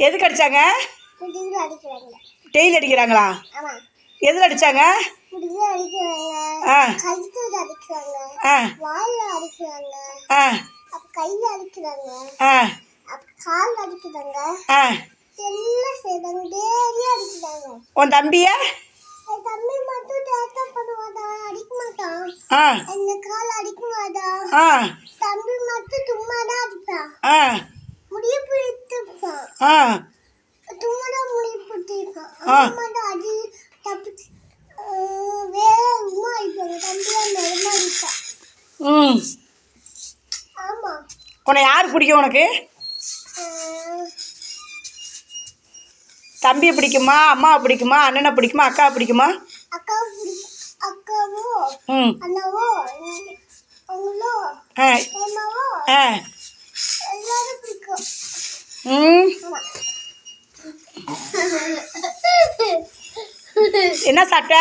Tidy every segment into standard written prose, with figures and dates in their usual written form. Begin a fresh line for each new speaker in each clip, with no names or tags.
எதுக்கு அடிச்சாங்க? டெய்லி அடிக்கிறாங்களா? எதில் அடிச்சாங்க? உன் தம்பிய உன்னை யார் பிடிக்கும்? உனக்கு தம்பியை பிடிக்குமா, அம்மாவை பிடிக்குமா, அண்ணனை பிடிக்குமா, அக்காவை பிடிக்குமா? என்ன சாப்பிட்ட?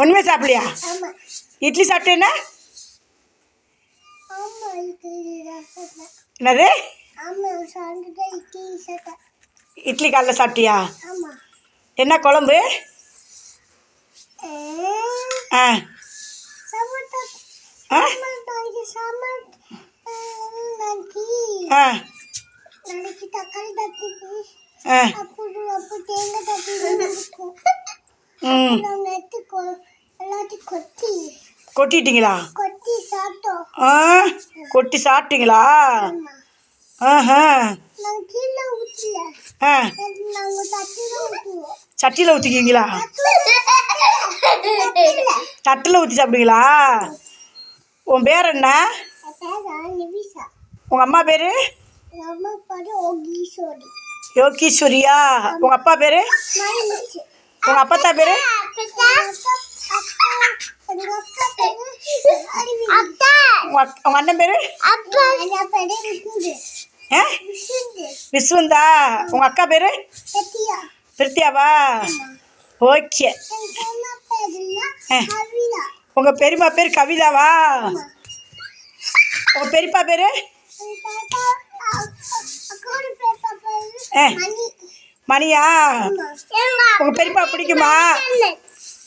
ஒன்றுமே சாப்பிடலையா? இட்லி சாப்பிட்டேன்னா என்னது? இட்லி காலைல சாப்பிட்டியா? என்ன குழம்பு? கொட்டிட்டீங்களா? கொட்டி சாப்பிட்டீங்களா? சட்டியில் ஊற்றிக்கிங்களா? தட்டில் ஊற்றி சாப்பிடுவீங்களா? உன் பேர் என்ன? உங்கள் அம்மா பேர்? யோகீஸ்வரியா? உங்கள் அப்பா பேர்? உங்கள் அப்பத்தா பேர்? உங்கள் அண்ணன் பேர்? விஸ்வந்தா. உங்கள் அக்கா பேர்? பிரித்தியாவா? ஓகே. உங்கள் பெரியம்மா பேர் கவிதாவா? உங்கள் பெரியப்பா பேர்? மணியா? உங்கள் பெரியப்பா பிடிக்குமா?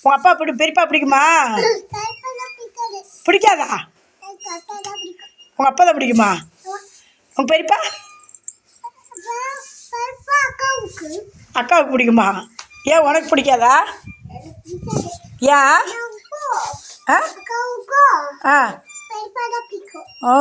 உங்கள் அப்பா பெரியப்பா பிடிக்குமா? பிடிக்காதா? உங்கள் அப்பா தான் பிடிக்குமா? உங்கள் பெரியப்பா? அக்காவுக்கு பிடிக்குமா? ஏன் உனக்கு பிடிக்காதா? ஏன்? ஆ? ஆ. ஓ